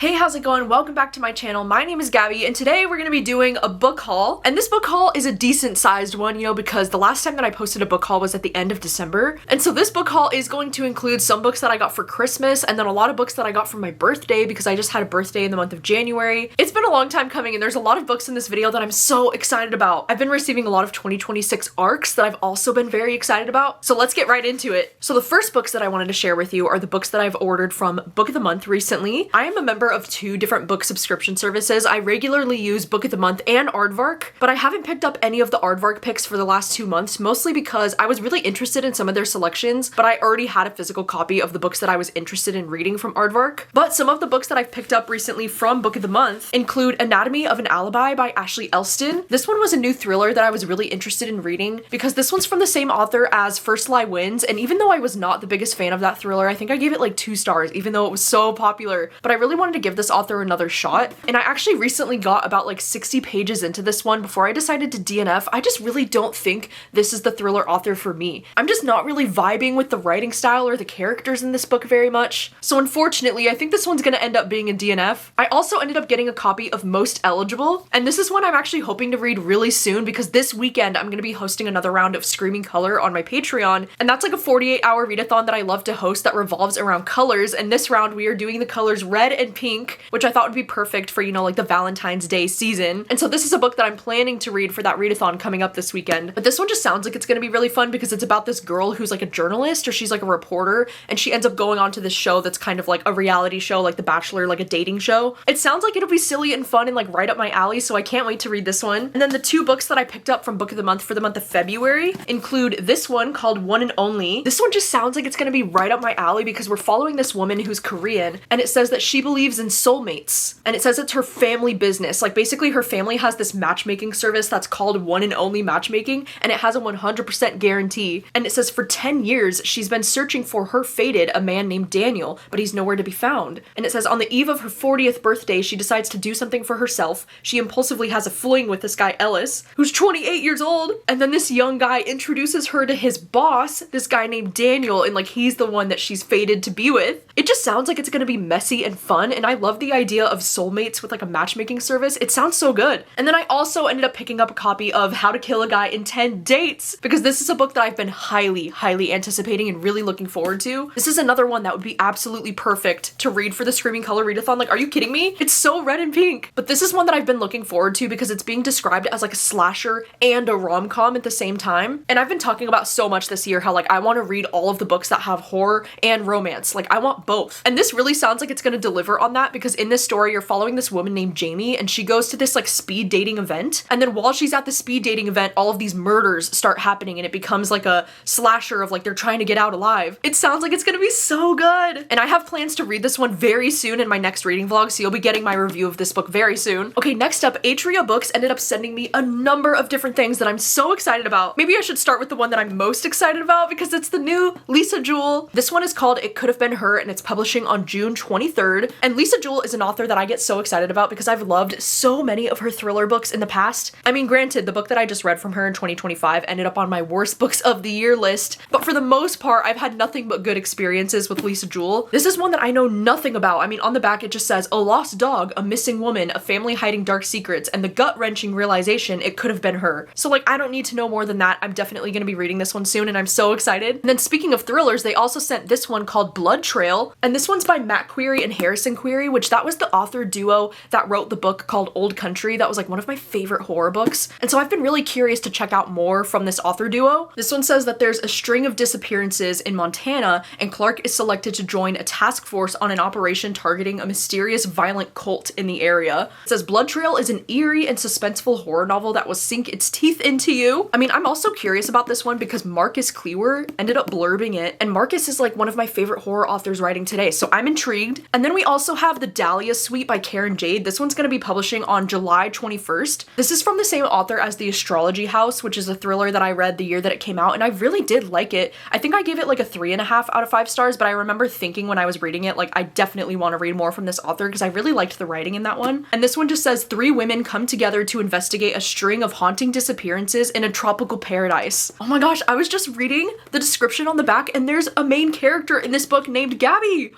Hey, how's it going? Welcome back to my channel. My name is Gabby, and today we're gonna be doing a book haul. And this book haul is a decent sized one, because the last time that I posted a book haul was at the end of December. And so this book haul is going to include some books that I got for Christmas, and then a lot of books that I got for my birthday because I just had a birthday in the month of January. It's been a long time coming, and there's a lot of books in this video that I'm so excited about. I've been receiving a lot of 2026 ARCs that I've also been very excited about. So let's get right into it. So the first books that I wanted to share with you are the books that I've ordered from Book of the Month recently. I am a member of two different book subscription services. I regularly use Book of the Month and Aardvark, but I haven't picked up any of the Aardvark picks for the last 2 months, mostly because I was really interested in some of their selections, but I already had a physical copy of the books that I was interested in reading from Aardvark. But some of the books that I've picked up recently from Book of the Month include Anatomy of an Alibi by Ashley Elston. This one was a new thriller that I was really interested in reading because this one's from the same author as First Lie Wins, and even though I was not the biggest fan of that thriller, I think I gave it like 2 stars, even though it was so popular. But I really wanted to give this author another shot, and I actually recently got about like 60 pages into this one before I decided to DNF. I just really don't think this is the thriller author for me. I'm just not really vibing with the writing style or the characters in this book very much. So unfortunately, I think this one's gonna end up being a DNF. I also ended up getting a copy of Most Eligible, and this is one I'm actually hoping to read really soon because this weekend I'm gonna be hosting another round of Screaming Color on my Patreon, and that's like a 48-hour readathon that I love to host that revolves around colors, and this round we are doing the colors red and pink, which I thought would be perfect for, like the Valentine's Day season. And so this is a book that I'm planning to read for that readathon coming up this weekend. But this one just sounds like it's gonna be really fun because it's about this girl who's like a journalist, or she's like a reporter, and she ends up going on to this show that's kind of like a reality show, like The Bachelor, like a dating show. It sounds like it'll be silly and fun and like right up my alley, so I can't wait to read this one. And then the 2 books that I picked up from Book of the Month for the month of February include this one called One and Only. This one just sounds like it's gonna be right up my alley because we're following this woman who's Korean, and it says that she believes in soulmates, and it says it's her family business. Like basically her family has this matchmaking service that's called One and Only Matchmaking, and it has a 100% guarantee. And it says for 10 years she's been searching for her fated, a man named Daniel, but he's nowhere to be found. And it says on the eve of her 40th birthday she decides to do something for herself. She impulsively has a fling with this guy Ellis, who's 28 years old, and then this young guy introduces her to his boss, this guy named Daniel, and like he's the one that she's fated to be with. It just sounds like it's gonna be messy and fun, and I love the idea of soulmates with like a matchmaking service. It sounds so good. And then I also ended up picking up a copy of How to Kill a Guy in 10 Dates because this is a book that I've been highly anticipating and really looking forward to. This is another one that would be absolutely perfect to read for the Screaming Color readathon. Like, are you kidding me? It's so red and pink. But this is one that I've been looking forward to because it's being described as like a slasher and a rom-com at the same time. And I've been talking about so much this year how like I want to read all of the books that have horror and romance. Like I want both. And this really sounds like it's going to deliver on that because in this story you're following this woman named Jamie, and she goes to this like speed dating event, and then while she's at the speed dating event all of these murders start happening and it becomes like a slasher of like they're trying to get out alive. It sounds like it's gonna be so good, and I have plans to read this one very soon in my next reading vlog, so you'll be getting my review of this book very soon. Okay, next up, Atria Books ended up sending me a number of different things that I'm so excited about. Maybe I should start with the one that I'm most excited about because it's the new Lisa Jewell. This one is called It Could Have Been Her, and it's publishing on June 23rd. And Lisa Jewell is an author that I get so excited about because I've loved so many of her thriller books in the past. I mean, granted, the book that I just read from her in 2025 ended up on my worst books of the year list, but for the most part, I've had nothing but good experiences with Lisa Jewell. This is one that I know nothing about. I mean, on the back it just says, a lost dog, a missing woman, a family hiding dark secrets, and the gut-wrenching realization it could have been her. So like, I don't need to know more than that. I'm definitely gonna be reading this one soon, and I'm so excited. And then speaking of thrillers, they also sent this one called Blood Trail, and this one's by Matt Query and Harrison Query, which that was the author duo that wrote the book called Old Country. That was like one of my favorite horror books. And so I've been really curious to check out more from this author duo. This one says that there's a string of disappearances in Montana, and Clark is selected to join a task force on an operation targeting a mysterious violent cult in the area. It says Blood Trail is an eerie and suspenseful horror novel that will sink its teeth into you. I mean, I'm also curious about this one because Marcus Klewer ended up blurbing it, and Marcus is like one of my favorite horror authors writing today, so I'm intrigued. And then we also have The Dahlia Suite by Karen Jade. This one's gonna be publishing on July 21st. This is from the same author as The Astrology House, which is a thriller that I read the year that it came out, and I really did like it. I think I gave it like a 3.5 out of 5 stars, but I remember thinking when I was reading it, like I definitely want to read more from this author because I really liked the writing in that one. And this one just says 3 women come together to investigate a string of haunting disappearances in a tropical paradise. Oh my gosh, I was just reading the description on the back and there's a main character in this book named Gabby.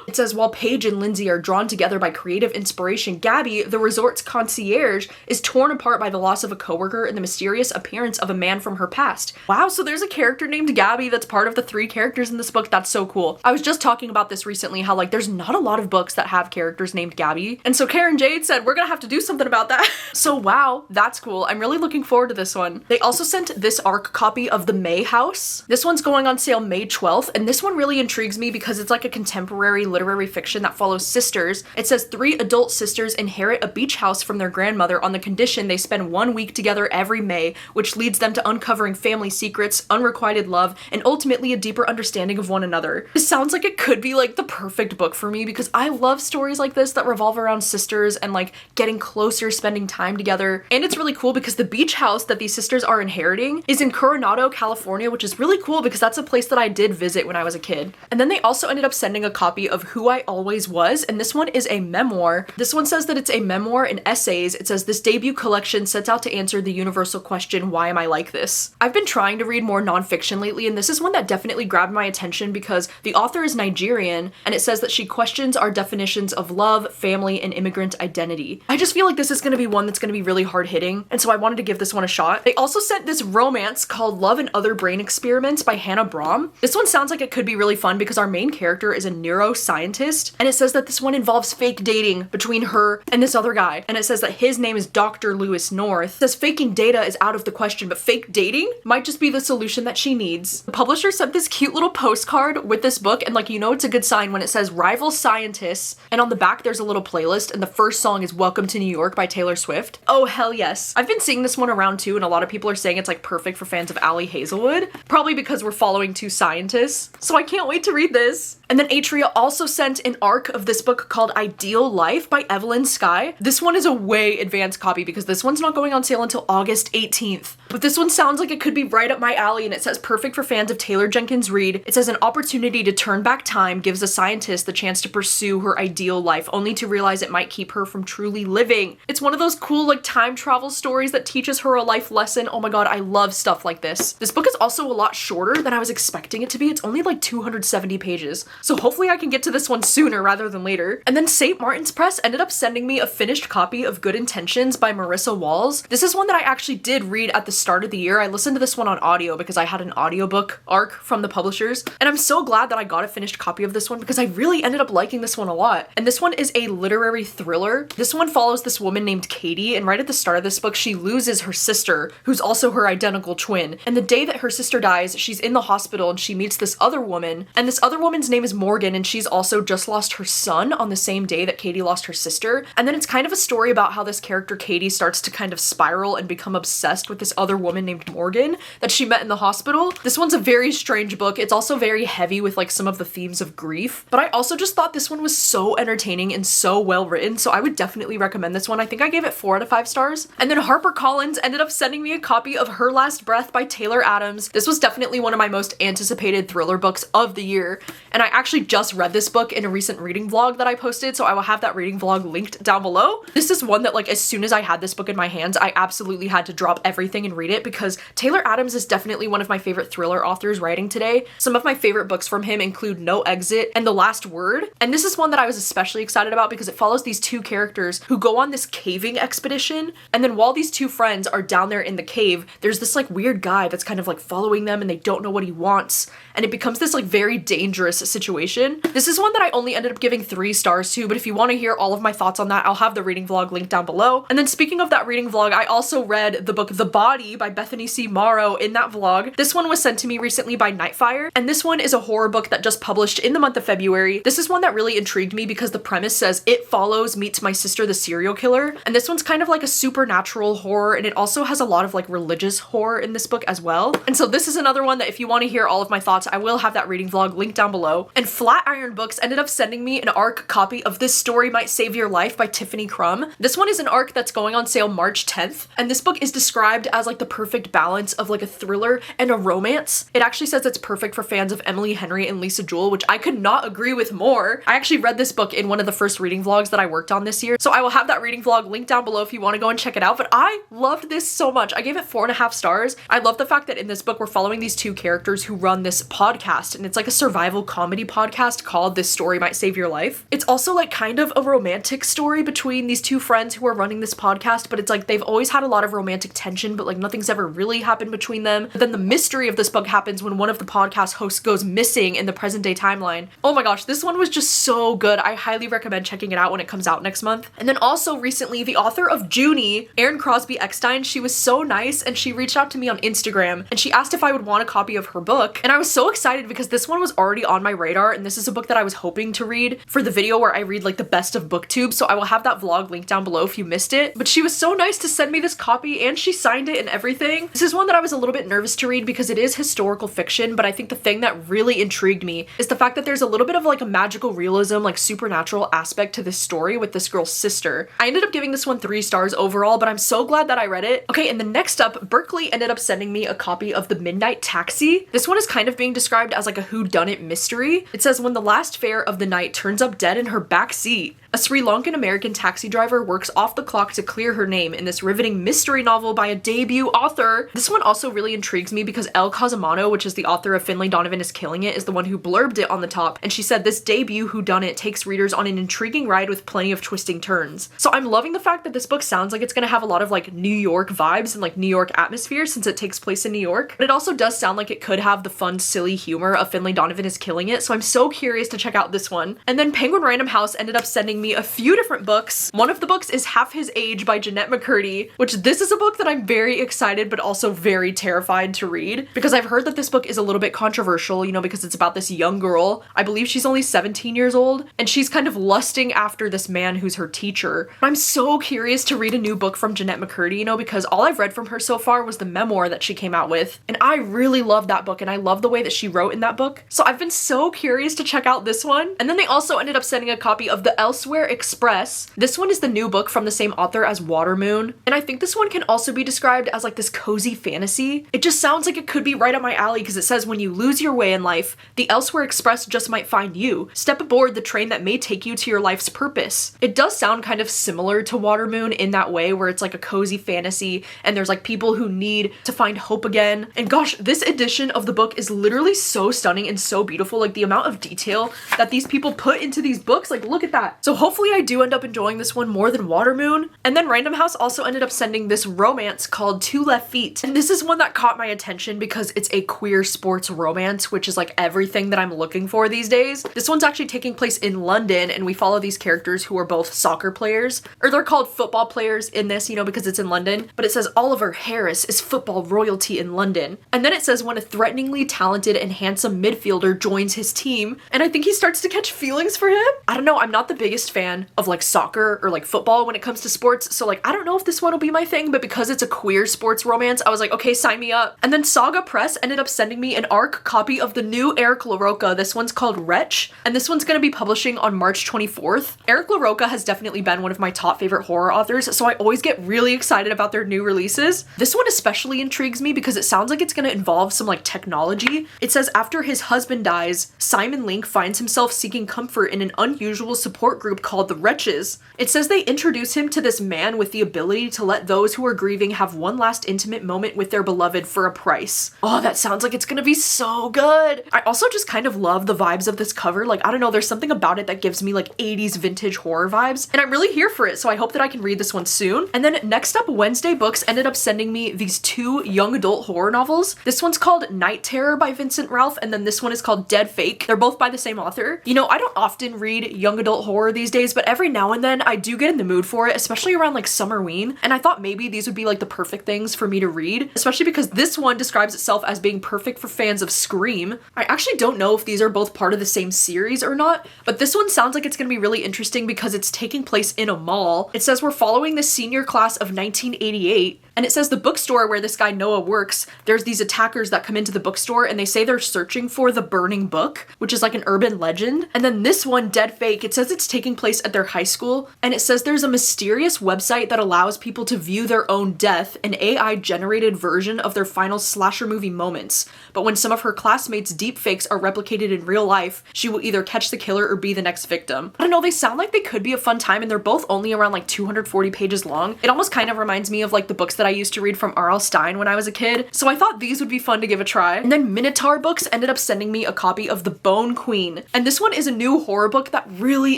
It says, while Paige and Lindsay Andy are drawn together by creative inspiration, Gabby, the resort's concierge, is torn apart by the loss of a coworker and the mysterious appearance of a man from her past. Wow, so there's a character named Gabby that's part of the 3 characters in this book. That's so cool. I was just talking about this recently, how like there's not a lot of books that have characters named Gabby. And so Karen Jade said, we're gonna have to do something about that. So wow, that's cool. I'm really looking forward to this one. They also sent this ARC copy of The May House. This one's going on sale May 12th, and this one really intrigues me because it's like a contemporary literary fiction that follows sisters. It says 3 adult sisters inherit a beach house from their grandmother on the condition they spend 1 week together every May, which leads them to uncovering family secrets, unrequited love, and ultimately a deeper understanding of one another. This sounds like it could be like the perfect book for me because I love stories like this that revolve around sisters and like getting closer, spending time together. And it's really cool because the beach house that these sisters are inheriting is in Coronado, California, which is really cool because that's a place that I did visit when I was a kid. And then they also ended up sending a copy of Who I Always Was, and this one is a memoir. This one says that it's a memoir and essays. It says this debut collection sets out to answer the universal question, why am I like this? I've been trying to read more nonfiction lately, and this is one that definitely grabbed my attention because the author is Nigerian, and it says that she questions our definitions of love, family, and immigrant identity. I just feel like this is going to be one that's going to be really hard-hitting, and so I wanted to give this one a shot. They also sent this romance called Love and Other Brain Experiments by Hannah Brahm. This one sounds like it could be really fun because our main character is a neuroscientist, and it says that this one involves fake dating between her and this other guy, and it says that his name is Dr. Lewis North. It says faking data is out of the question, but fake dating might just be the solution that she needs. The publisher sent this cute little postcard with this book, and like, you know, it's a good sign when it says rival scientists, and on the back there's a little playlist, and the first song is Welcome to New York by Taylor Swift. Oh hell yes. I've been seeing this one around too, and a lot of people are saying it's like perfect for fans of Allie Hazelwood, probably because we're following 2 scientists. So I can't wait to read this. And then Atria also sent an ARC of this book called Ideal Life by Evelyn Skye. This one is a way advanced copy because this one's not going on sale until August 18th. But this one sounds like it could be right up my alley, and it says perfect for fans of Taylor Jenkins Reid. It says an opportunity to turn back time gives a scientist the chance to pursue her ideal life, only to realize it might keep her from truly living. It's one of those cool like time travel stories that teaches her a life lesson. Oh my god, I love stuff like this. This book is also a lot shorter than I was expecting it to be. It's only like 270 pages. So hopefully I can get to this one sooner rather than later. And then St. Martin's Press ended up sending me a finished copy of Good Intentions by Marissa Walls. This is one that I actually did read at the start of the year. I listened to this one on audio because I had an audiobook ARC from the publishers. And I'm so glad that I got a finished copy of this one because I really ended up liking this one a lot. And this one is a literary thriller. This one follows this woman named Katie, and right at the start of this book, she loses her sister, who's also her identical twin. And the day that her sister dies, she's in the hospital and she meets this other woman, and this other woman's name is Morgan, and she's also just lost her son on the same day that Katie lost her sister. And then it's kind of a story about how this character Katie starts to kind of spiral and become obsessed with this other woman named Morgan that she met in the hospital. This one's a very strange book. It's also very heavy with like some of the themes of grief, but I also just thought this one was so entertaining and so well written, so I would definitely recommend this one. I think I gave it 4 out of 5 stars. And then HarperCollins ended up sending me a copy of Her Last Breath by Taylor Adams. This was definitely one of my most anticipated thriller books of the year, and I actually just read this book in a recent reading vlog that I posted, so I will have that reading vlog linked down below. This is one that like as soon as I had this book in my hands, I absolutely had to drop everything and read it because Taylor Adams is definitely one of my favorite thriller authors writing today. Some of my favorite books from him include No Exit and The Last Word, and this is one that I was especially excited about because it follows these 2 characters who go on this caving expedition, and then while these 2 friends are down there in the cave, there's this like weird guy that's kind of like following them and they don't know what he wants, and it becomes this like very dangerous situation. This is one that I only ended up giving 3 stars to, but if you want to hear all of my thoughts on that, I'll have the reading vlog linked down below. And then speaking of that reading vlog, I also read the book The Body by Bethany C. Morrow in that vlog. This one was sent to me recently by Nightfire, and this one is a horror book that just published in the month of February. This is one that really intrigued me because the premise says It Follows meets My Sister the Serial Killer, and this one's kind of like a supernatural horror, and it also has a lot of like religious horror in this book as well. And so this is another one that if you want to hear all of my thoughts, I will have that reading vlog linked down below. And Flatiron Books ended up sending me an ARC copy of This Story Might Save Your Life by Tiffany Crum. This one is an ARC that's going on sale March 10th, and this book is described as like the perfect balance of like a thriller and a romance. It actually says it's perfect for fans of Emily Henry and Lisa Jewell, which I could not agree with more. I actually read this book in one of the first reading vlogs that I worked on this year, so I will have that reading vlog linked down below if you want to go and check it out. But I loved this so much. I gave it 4.5 stars. I love the fact that in this book we're following these 2 characters who run this podcast, and it's like a survival comedy podcast called This Story Might Save Your Life. life. It's also like kind of a romantic story between these two friends who are running this podcast, but it's like they've always had a lot of romantic tension, but like nothing's ever really happened between them. But then the mystery of this book happens when one of the podcast hosts goes missing in the present day timeline. Oh my gosh, this one was just so good. I highly recommend checking it out when it comes out next month. And then also recently, the author of Junie, Erin Crosby Eckstein, she was so nice and she reached out to me on Instagram and she asked if I would want a copy of her book. And I was so excited because this one was already on my radar, and this is a book that I was hoping to read for the video where I read like the best of booktube, so I will have that vlog linked down below if you missed it. But she was so nice to send me this copy and she signed it and everything. This is one that I was a little bit nervous to read because it is historical fiction, but I think the thing that really intrigued me is the fact that there's a little bit of like a magical realism, like supernatural aspect to this story with this girl's sister. I ended up giving this one 3 stars overall, but I'm so glad that I read it. Okay, and then next up, Berkeley ended up sending me a copy of The Midnight Taxi. This one is kind of being described as like a whodunit mystery. It says, when the last fare of the night turns up dead in her back seat, a Sri Lankan American taxi driver works off the clock to clear her name in this riveting mystery novel by a debut author. This one also really intrigues me because Elle Cosimano, which is the author of Finlay Donovan is Killing It, is the one who blurbed it on the top, and she said this debut whodunit takes readers on an intriguing ride with plenty of twisting turns. So I'm loving the fact that this book sounds like it's gonna have a lot of like New York vibes and like New York atmosphere since it takes place in New York, but it also does sound like it could have the fun, silly humor of Finlay Donovan is Killing It, so I'm so curious to check out this one. And then Penguin Random House ended up sending me a few different books. One of the books is Half His Age by Jeanette McCurdy, which this is a book that I'm very excited but also very terrified to read because I've heard that this book is a little bit controversial, you know, because it's about this young girl. I believe she's only 17 years old and she's kind of lusting after this man who's her teacher. I'm so curious to read a new book from Jeanette McCurdy, you know, because all I've read from her so far was the memoir that she came out with, and I really love that book and I love the way that she wrote in that book. So I've been so curious to check out this one. And then they also ended up sending a copy of The Elsewhere Express. This one is the new book from the same author as Watermoon, and I think this one can also be described as like this cozy fantasy. It just sounds like it could be right up my alley because it says, when you lose your way in life, the Elsewhere Express just might find you. Step aboard the train that may take you to your life's purpose. It does sound kind of similar to Watermoon in that way where it's like a cozy fantasy and there's like people who need to find hope again. And gosh, this edition of the book is literally so stunning and so beautiful. Like the amount of detail that these people put into these books, like look at that. So hopefully I do end up enjoying this one more than Watermoon. And then Random House also ended up sending this romance called Two Left Feet. And this is one that caught my attention because it's a queer sports romance, which is like everything that I'm looking for these days. This one's actually taking place in London and we follow these characters who are both soccer players, or they're called football players in this, you know, because it's in London. But it says Oliver Harris is football royalty in London. And then it says when a threateningly talented and handsome midfielder joins his team, and I think he starts to catch feelings for him. I don't know, I'm not the biggest fan of like soccer or like football when it comes to sports, so like I don't know if this one will be my thing, but because it's a queer sports romance, I was like, okay, sign me up. And then Saga Press ended up sending me an ARC copy of the new Eric LaRocca. This one's called Wretch, and this one's gonna be publishing on March 24th. Eric LaRocca has definitely been one of my top favorite horror authors, so I always get really excited about their new releases. This one especially intrigues me because it sounds like it's gonna involve some like technology. It says after his husband dies, Simon Link finds himself seeking comfort in an unusual support group called the Wretches. It says they introduce him to this man with the ability to let those who are grieving have one last intimate moment with their beloved for a price. Oh, that sounds like it's gonna be so good. I also just kind of love the vibes of this cover. Like, I don't know, there's something about it that gives me like 80s vintage horror vibes, and I'm really here for it, so I hope that I can read this one soon. And then next up, Wednesday Books ended up sending me these 2 young adult horror novels. This one's called Night Terror by Vincent Ralph, and then this one is called Dead Fake. They're both by the same author. You know, I don't often read young adult horror these days, but every now and then I do get in the mood for it, especially around like Summerween, and I thought maybe these would be like the perfect things for me to read, especially because this one describes itself as being perfect for fans of Scream. I actually don't know if these are both part of the same series or not, but this one sounds like it's gonna be really interesting because it's taking place in a mall. It says we're following the senior class of 1988, and it says the bookstore where this guy Noah works, there's these attackers that come into the bookstore and they say they're searching for the burning book, which is like an urban legend. And then this one, Dead Fake, it says it's taking place at their high school, and it says there's a mysterious website that allows people to view their own death, an AI generated version of their final slasher movie moments. But when some of her classmates' deepfakes are replicated in real life, she will either catch the killer or be the next victim. I don't know, they sound like they could be a fun time, and they're both only around like 240 pages long. It almost kind of reminds me of like the books that I used to read from R.L. Stine when I was a kid, so I thought these would be fun to give a try. And then Minotaur Books ended up sending me a copy of The Bone Queen, and this one is a new horror book that really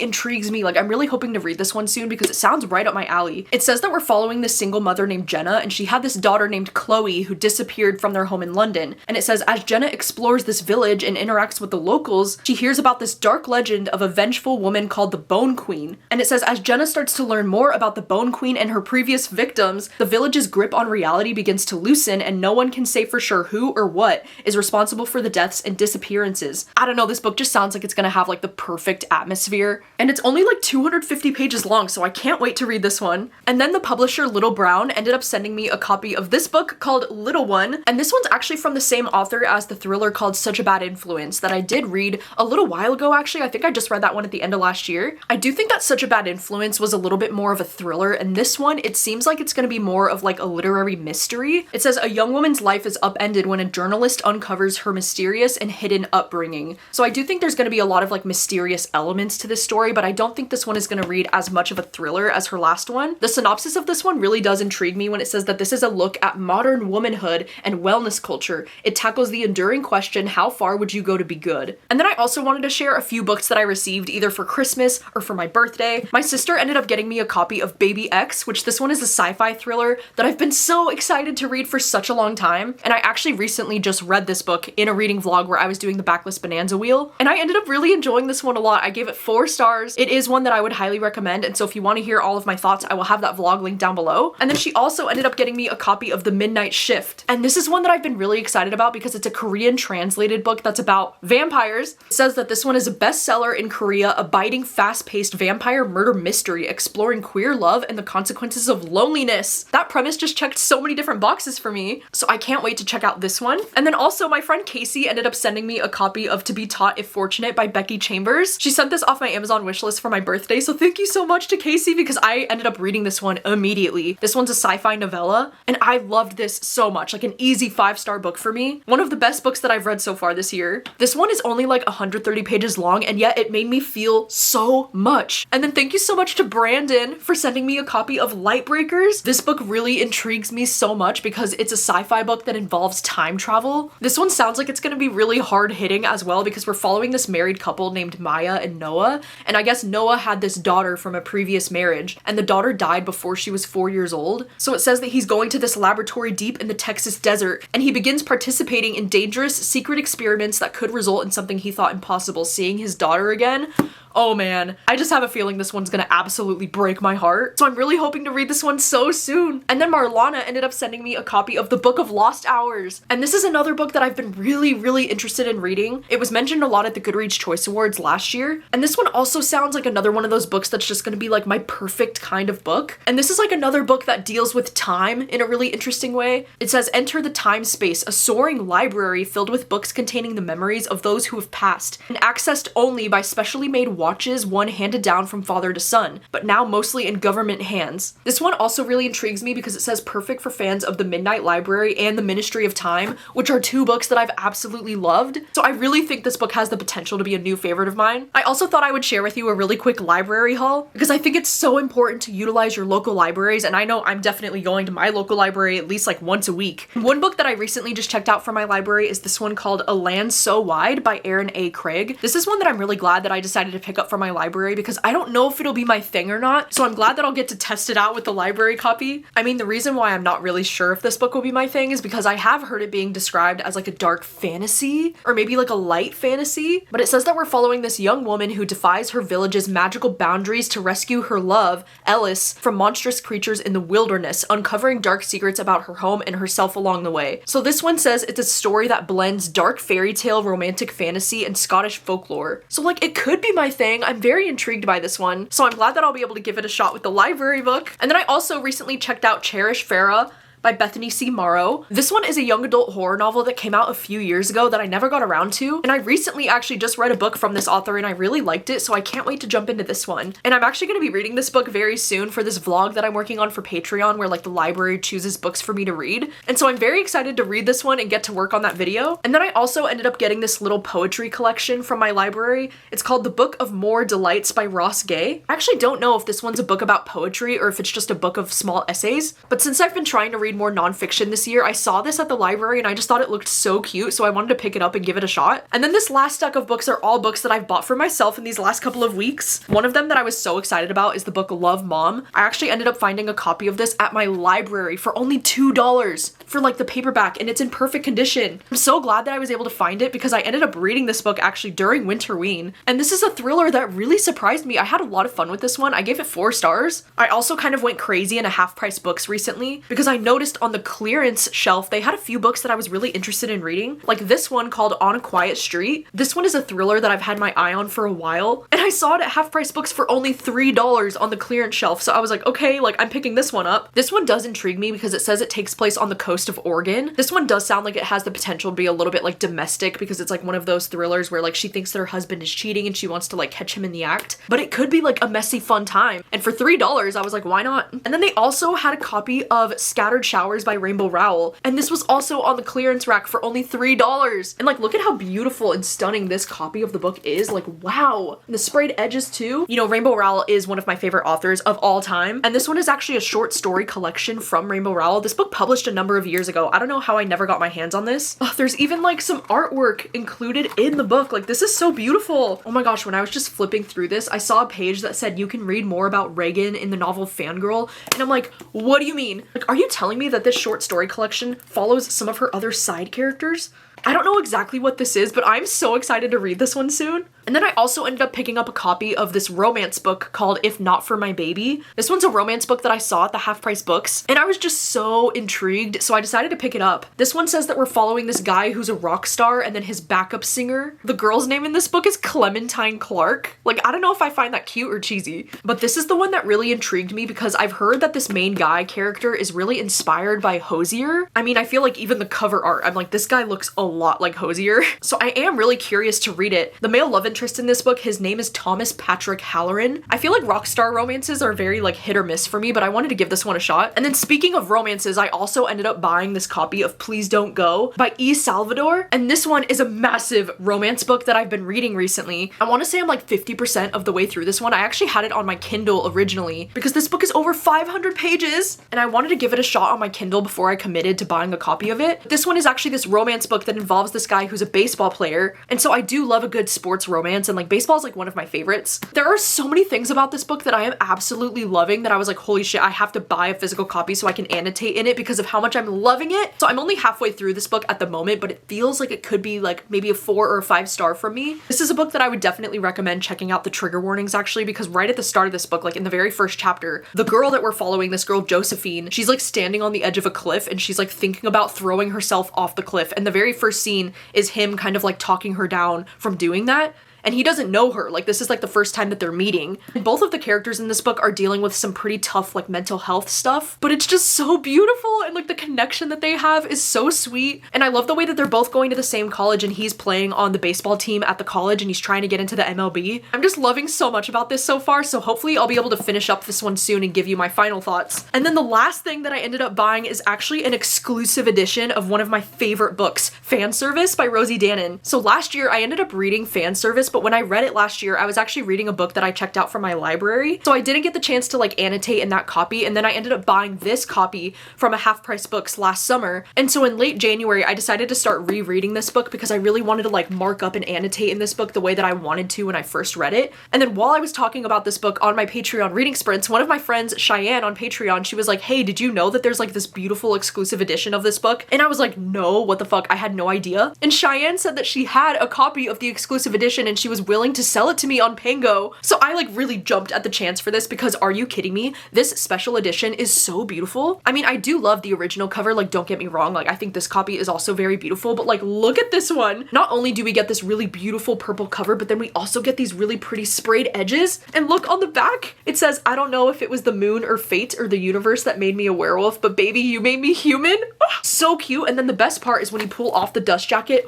intrigues me. Like, I'm really hoping to read this one soon because it sounds right up my alley. It says that we're following this single mother named Jenna, and she had this daughter named Chloe who disappeared from their home in London. And it says as Jenna explores this village and interacts with the locals, she hears about this dark legend of a vengeful woman called the Bone Queen. And it says as Jenna starts to learn more about the Bone Queen and her previous victims, the village's grip on reality begins to loosen, and no one can say for sure who or what is responsible for the deaths and disappearances. I don't know, this book just sounds like it's gonna have like the perfect atmosphere. And it's only like 250 pages long, so I can't wait to read this one. And then the publisher Little Brown ended up sending me a copy of this book called Little One, and this one's actually from the same author as the thriller called Such a Bad Influence that I did read a little while ago actually. I think I just read that one at the end of last year. I do think that Such a Bad Influence was a little bit more of a thriller, and this one, it seems like it's gonna be more of like a literary mystery. It says a young woman's life is upended when a journalist uncovers her mysterious and hidden upbringing. So I do think there's gonna be a lot of like mysterious elements to this story, but I don't think this one is gonna read as much of a thriller as her last one. The synopsis of this one really does intrigue me when it says that this is a look at modern womanhood and wellness culture. It tackles the enduring question, how far would you go to be good? And then I also wanted to share a few books that I received either for Christmas or for my birthday. My sister ended up getting me a copy of Baby X, which this one is a sci-fi thriller that I've been so excited to read for such a long time. And I actually recently just read this book in a reading vlog where I was doing the backlist bonanza wheel, and I ended up really enjoying this one a lot. I gave it 4 stars. It is one that I would highly recommend, and so if you want to hear all of my thoughts, I will have that vlog linked down below. And then she also ended up getting me a copy of The Midnight Shift, and this is one that I've been really excited about because it's a Korean translated book that's about vampires. It says that this one is a bestseller in Korea, a biting, fast-paced vampire murder mystery exploring queer love and the consequences of loneliness. That premise just checked so many different boxes for me, so I can't wait to check out this one. And then also my friend Casey ended up sending me a copy of To Be Taught If Fortunate by Becky Chambers. She sent this off my Amazon wishlist for my birthday, so thank you so much to Casey because I ended up reading this one immediately. This one's a sci-fi novella, and I loved this so much. Like an easy 5-star book for me. One of the best books that I've read so far this year. This one is only like 130 pages long, and yet it made me feel so much. And then thank you so much to Brandon for sending me a copy of Lightbreakers. This book really intrigues me so much because it's a sci-fi book that involves time travel. This one sounds like it's gonna be really hard-hitting as well because we're following this married couple named Maya and Noah, and I guess Noah had this daughter from a previous marriage, and the daughter died before she was 4 years old. So it says that he's going to this laboratory deep in the Texas desert, and he begins participating in dangerous secret experiments that could result in something he thought impossible, seeing his daughter again. Oh man, I just have a feeling this one's gonna absolutely break my heart. So I'm really hoping to read this one so soon. And then Marlana ended up sending me a copy of The Book of Lost Hours. And this is another book that I've been really interested in reading. It was mentioned a lot at the Goodreads Choice Awards last year. And this one also sounds like another one of those books that's just gonna be like my perfect kind of book. And this is like another book that deals with time in a really interesting way. It says, enter the time space, a soaring library filled with books containing the memories of those who have passed and accessed only by specially made watches, one handed down from father to son, but now mostly in government hands. This one also really intrigues me because it says perfect for fans of The Midnight Library and The Ministry of Time, which are 2 books that I've absolutely loved. So I really think this book has the potential to be a new favorite of mine. I also thought I would share with you a really quick library haul because I think it's so important to utilize your local libraries, and I know I'm definitely going to my local library at least like once a week. One book that I recently just checked out from my library is this one called A Land So Wide by Aaron A. Craig. This is one that I'm really glad that I decided to pick up from my library because I don't know if it'll be my thing or not, so I'm glad that I'll get to test it out with the library copy. I mean, the reason why I'm not really sure if this book will be my thing is because I have heard it being described as like a dark fantasy or maybe like a light fantasy, but it says that we're following this young woman who defies her village's magical boundaries to rescue her love, Ellis, from monstrous creatures in the wilderness, uncovering dark secrets about her home and herself along the way. So this one says it's a story that blends dark fairy tale, romantic fantasy, and Scottish folklore. So like it could be my thing. I'm very intrigued by this one, so I'm glad that I'll be able to give it a shot with the library book. And then I also recently checked out Cherish Farah by Bethany C. Morrow. This one is a young adult horror novel that came out a few years ago that I never got around to, and I recently actually just read a book from this author and I really liked it, so I can't wait to jump into this one. And I'm actually going to be reading this book very soon for this vlog that I'm working on for Patreon where like the library chooses books for me to read, and so I'm very excited to read this one and get to work on that video. And then I also ended up getting this little poetry collection from my library. It's called The Book of More Delights by Ross Gay. I actually don't know if this one's a book about poetry or if it's just a book of small essays, but since I've been trying to read read more nonfiction this year. I saw this at the library and I just thought it looked so cute, so I wanted to pick it up and give it a shot. And then this last stack of books are all books that I've bought for myself in these last couple of weeks. One of them that I was so excited about is the book Love Mom. I actually ended up finding a copy of this at my library for only $2 for like the paperback, and it's in perfect condition. I'm so glad that I was able to find it because I ended up reading this book actually during Winterween, and this is a thriller that really surprised me. I had a lot of fun with this one. I gave it 4 stars. I also kind of went crazy in a half-price books recently because I noticed on the clearance shelf they had a few books that I was really interested in reading, like this one called On a Quiet Street. This one is a thriller that I've had my eye on for a while, and I saw it at half-price books for only $3 on the clearance shelf, so I was like, okay, like I'm picking this one up. This one does intrigue me because it says it takes place on the coast of Oregon. This one does sound like it has the potential to be a little bit like domestic because it's like one of those thrillers where like she thinks that her husband is cheating and she wants to like catch him in the act, but it could be like a messy fun time. And for $3 I was like, why not? And then they also had a copy of Scattered Showers by Rainbow Rowell, and this was also on the clearance rack for only $3. And like, look at how beautiful and stunning this copy of the book is. Like, wow. And the sprayed edges too. You know, Rainbow Rowell is one of my favorite authors of all time, and this one is actually a short story collection from Rainbow Rowell. This book published a number of years ago. I don't know how I never got my hands on this. Oh, there's even like some artwork included in the book. Like, this is so beautiful. Oh my gosh, when I was just flipping through this, I saw a page that said you can read more about Reagan in the novel Fangirl, and I'm like, what do you mean? Like, are you telling me that this short story collection follows some of her other side characters? I don't know exactly what this is, but I'm so excited to read this one soon. And then I also ended up picking up a copy of this romance book called If Not For My Baby. This one's a romance book that I saw at the Half Price Books, and I was just so intrigued, so I decided to pick it up. This one says that we're following this guy who's a rock star and then his backup singer. The girl's name in this book is Clementine Clark. Like, I don't know if I find that cute or cheesy, but this is the one that really intrigued me because I've heard that this main guy character is really inspired by Hosier. I mean, I feel like even the cover art, I'm like, this guy looks a lot like Hosier. So I am really curious to read it. The male love interest in this book, his name is Thomas Patrick Halloran. I feel like rock star romances are very like hit or miss for me, but I wanted to give this one a shot. And then speaking of romances, I also ended up buying this copy of Please Don't Go by E. Salvador. And this one is a massive romance book that I've been reading recently. I want to say I'm like 50% of the way through this one. I actually had it on my Kindle originally because this book is over 500 pages and I wanted to give it a shot on my Kindle before I committed to buying a copy of it. This one is actually this romance book that involves this guy who's a baseball player, and so I do love a good sports romance, and like baseball is like one of my favorites. There are so many things about this book that I am absolutely loving that I was like, holy shit, I have to buy a physical copy so I can annotate in it because of how much I'm loving it. So I'm only halfway through this book at the moment, but it feels like it could be like maybe a 4 or a 5 star from me. This is a book that I would definitely recommend checking out the trigger warnings actually, because right at the start of this book, like in the very first chapter, the girl that we're following, this girl Josephine, she's like standing on the edge of a cliff and she's like thinking about throwing herself off the cliff, and the very first scene is him kind of like talking her down from doing that. And he doesn't know her. Like, this is like the first time that they're meeting. And both of the characters in this book are dealing with some pretty tough like mental health stuff, but it's just so beautiful, and like the connection that they have is so sweet. And I love the way that they're both going to the same college and he's playing on the baseball team at the college and he's trying to get into the MLB. I'm just loving so much about this so far, so hopefully I'll be able to finish up this one soon and give you my final thoughts. And then the last thing that I ended up buying is actually an exclusive edition of one of my favorite books, Fan Service by Rosie Danan. So last year I ended up reading Fan Service, but when I read it last year, I was actually reading a book that I checked out from my library. So I didn't get the chance to like annotate in that copy, and then I ended up buying this copy from a Half Price Books last summer. And so in late January, I decided to start rereading this book because I really wanted to like mark up and annotate in this book the way that I wanted to when I first read it. And then while I was talking about this book on my Patreon reading sprints, one of my friends, Cheyenne on Patreon, she was like, hey, did you know that there's like this beautiful exclusive edition of this book? And I was like, no, what the fuck? I had no idea. And Cheyenne said that she had a copy of the exclusive edition and she was willing to sell it to me on Pango. So I like really jumped at the chance for this because are you kidding me? This special edition is so beautiful. I mean, I do love the original cover, like don't get me wrong, like I think this copy is also very beautiful, but like look at this one. Not only do we get this really beautiful purple cover, but then we also get these really pretty sprayed edges, and look on the back, it says, I don't know if it was the moon or fate or the universe that made me a werewolf, but baby, you made me human. So cute. And then the best part is when you pull off the dust jacket,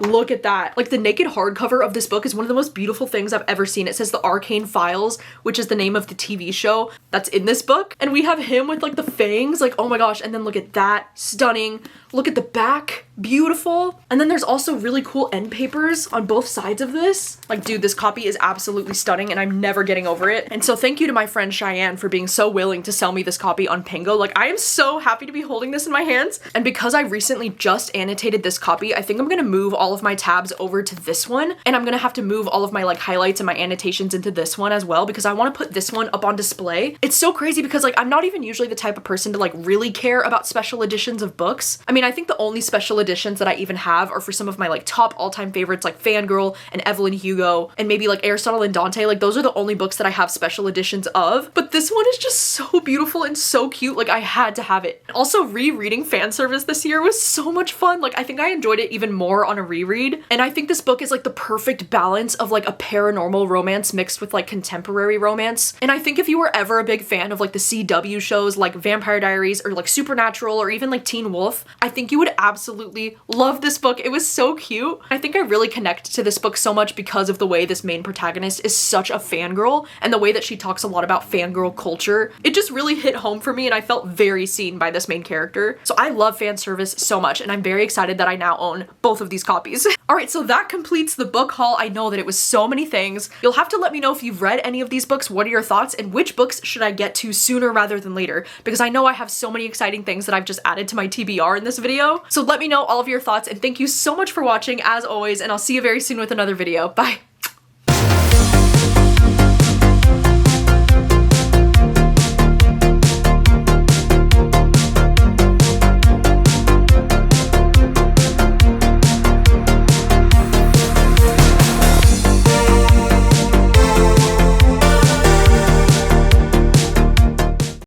look at that. Like the naked hardcover of this book book is one of the most beautiful things I've ever seen. It says The Arcane Files, which is the name of the TV show that's in this book. And we have him with like the fangs, like, oh my gosh. And then look at that, stunning. Look at the back, beautiful. And then there's also really cool end papers on both sides of this. Like, dude, this copy is absolutely stunning and I'm never getting over it. And so thank you to my friend Cheyenne for being so willing to sell me this copy on Pingo. Like, I am so happy to be holding this in my hands. And because I recently just annotated this copy, I think I'm gonna move all of my tabs over to this one. And I'm gonna have to move all of my like highlights and my annotations into this one as well, because I wanna put this one up on display. It's so crazy because like, I'm not even usually the type of person to like really care about special editions of books. I mean, I think the only special editions that I even have are for some of my like top all-time favorites like Fangirl and Evelyn Hugo and maybe like Aristotle and Dante. Like, those are the only books that I have special editions of. But this one is just so beautiful and so cute. Like, I had to have it. Also, rereading fan service this year was so much fun. Like, I think I enjoyed it even more on a reread. And I think this book is like the perfect balance of like a paranormal romance mixed with like contemporary romance. And I think if you were ever a big fan of like the CW shows like Vampire Diaries or like Supernatural or even like Teen Wolf, I think you would absolutely love this book. It was so cute. I think I really connect to this book so much because of the way this main protagonist is such a fangirl and the way that she talks a lot about fangirl culture. It just really hit home for me and I felt very seen by this main character. So I love fan service so much and I'm very excited that I now own both of these copies. All right, so that completes the book haul. I know that it was so many things. You'll have to let me know if you've read any of these books. What are your thoughts and which books should I get to sooner rather than later? Because I know I have so many exciting things that I've just added to my TBR in this video. So let me know all of your thoughts and thank you so much for watching as always, and I'll see you very soon with another video. Bye.